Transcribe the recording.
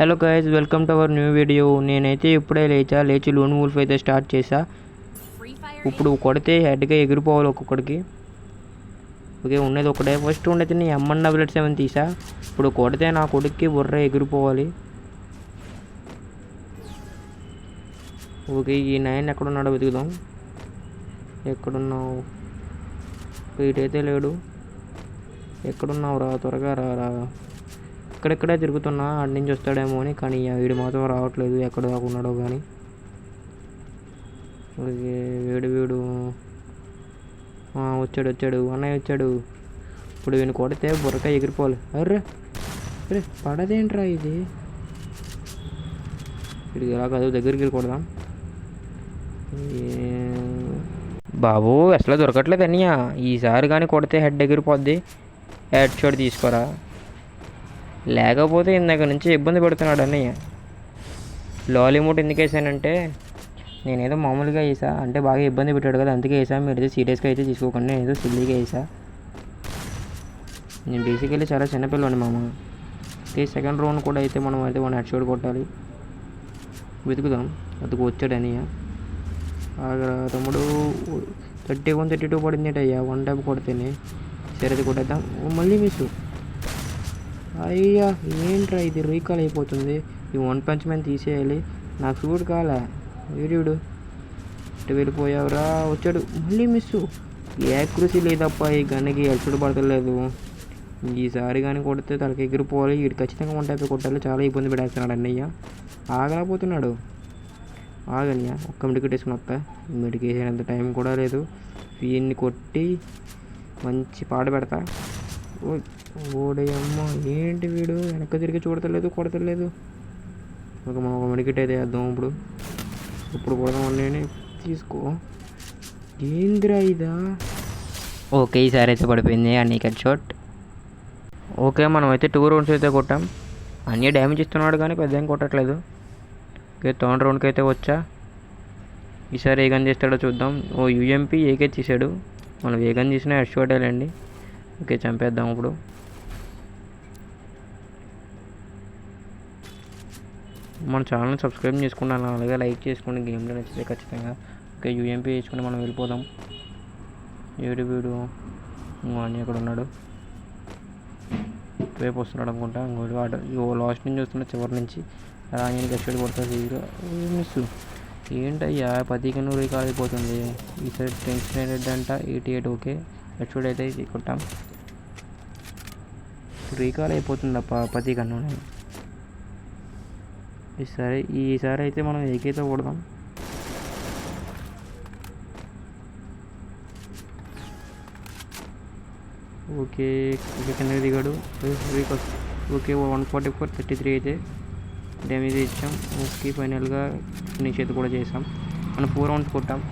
Hello guys, welcome to our new video. నేనైతే ఇప్పుడే లేచి లోన్ వూల్ఫ్ అయితే స్టార్ట్ చేశా. ఇప్పుడు కొడితే హెడ్గా ఎగిరిపోవాలి ఒక్కొక్కడికి. ఓకే, ఉన్నది ఒకటే. ఫస్ట్ ఉండైతే నీ M177 తీసా. ఇప్పుడు కొడితే నా కొడుక్కి బుర్ర ఎగిరిపోవాలి. ఓకే, ఈ 9 ఎక్కడున్నాడో వెతుకుదాం. ఎక్కడున్నావు? వీటైతే లేడు. ఎక్కడున్నావు రా, త్వరగా రా. ఇక్కడెక్కడే తిరుగుతున్నా, అడి నుంచి వస్తాడేమో అని. కానీ వీడు మాత్రం రావట్లేదు, ఎక్కడ దాకున్నాడో కానీ. వీడు వచ్చాడు అన్నయ్య వచ్చాడు. ఇప్పుడు వీడిని కొడితే బుర్రకాయ ఎగిరిపోవాలి. అర్రే అరే, పడదేంట్రా ఇది? వీడికి ఎలా కాదు, దగ్గరికి వెళ్ళి కొడదాం. బాబు అసలు దొరకట్లేదు అన్నయ్య. ఈసారి కానీ కొడితే హెడ్ ఎగిరిపోద్ది. హెడ్ షాట్ తీసుకోరా, లేకపోతే ఇందాక నుంచి ఇబ్బంది పెడుతున్నాడు అన్నయ్య. లాలీమూట్ ఎందుకు వేసానంటే, నేనేదో మామూలుగా వేసా, అంటే బాగా ఇబ్బంది పెట్టాడు కదా, అందుకే వేసా. మీరు అయితే సీరియస్గా అయితే తీసుకోకండి, నేనేదో సిల్లీగా వేసా. నేను బేసికల్లీ చాలా చిన్నపిల్లని మామ. సెకండ్ రౌండ్ కూడా అయితే మనం అయితే వన్ హెడ్ షాట్ కొట్టాలి. వెతుకుదాం. అదికు వచ్చాడు అన్నయ్య. ఆగరా తమ్ముడు. 31, 32 పడింది అయ్యా, వన్ టైప్ కొడితేనే. సరే అది కొట్టేద్దాం. మళ్ళీ మిస్. అయ్యా ఏంట్రా ఇది, రీకాల్ అయిపోతుంది. ఈ వన్ పంచ్ మ్యాన్ తీసేయాలి. నాకు షూట్ కాలే. వీడు ఇటు వెళ్ళిపోయావురా. వచ్చాడు, మళ్ళీ మిస్సు. యాక్యురసీ లేదప్ప ఈ గన్కి, హెడ్షాట్ పడతలేదు. ఈసారి కానీ కొడితే తనకి ఎగిరిపోవాలి. వీడు ఖచ్చితంగా వన్ టైప్ కొట్టాలి. చాలా ఇబ్బంది పెడేస్తున్నాడు అన్నయ్య. ఆగలేకపోతున్నాడు. ఆగన్నయ్య, ఒక్క మెడికేట్ వేసుకుని వస్తా. మెడికేట్ వేసేంత టైం కూడా లేదు. వీడిని కొట్టి మంచి పాట పెడతా. ఓడే అమ్మ, ఏంటి వీడు వెనక్కి తిరిగి కొడతలేదు. మనం ఒక మెడికెట్ అయితే వేద్దాం. ఇప్పుడు కొడదాం అన్నీ. తీసుకో. ఏందిరా ఇదా? ఓకే, ఈసారి అయితే పడిపోయింది అన్నీ హెడ్ షాట్. ఓకే, మనం అయితే 2 రౌండ్స్ అయితే కొట్టాం. అన్నీ డ్యామేజ్ ఇస్తున్నాడు కానీ పెద్ద ఏం కొట్టట్లేదు. ఓకే, థర్డ్ రౌండ్కి అయితే వచ్చా. ఈసారి ఏ గన్ చేస్తాడో చూద్దాం. UMP ఏకే తీసాడు. మనం ఏ గన్ తీసినా హెడ్ షాట్ వేయాలండి. ఓకే, చంపేద్దాం ఇప్పుడు. మన ఛానల్ని సబ్స్క్రైబ్ చేసుకున్నాను, అలాగే లైక్ చేసుకోండి. గేమ్లో నచ్చితే ఖచ్చితంగా. ఓకే, UMP వేసుకుని మనం వెళ్ళిపోదాం. వీడు అని ఎక్కడ ఉన్నాడు? రేపు వస్తున్నాడు అనుకుంటా. లాస్ట్ నుంచి వస్తున్నా, చివరి నుంచి. రాని గట్టి కొడుతుంది. మిస్. ఏంటయ్యా 10 కన్నా రీకాల్ అయిపోతుంది. ఈసారి 10 అంట, 88. ఓకే, హెడ్ అయితే కొట్టాం. రీకాల్ అయిపోతుంది అప్ప 10 కన్నా. ఈసారి అయితే మనం ఏకైతే కొడదాం. ఓకే, కింద దిగాడు. ఓకే, 144, 33 అయితే డ్యామేజ్ ఇచ్చాం. ఓకే, ఫైనల్గా ఫినిష్ అయితే కూడా చేసాం. మనం 4 రౌండ్స్ కొట్టాం.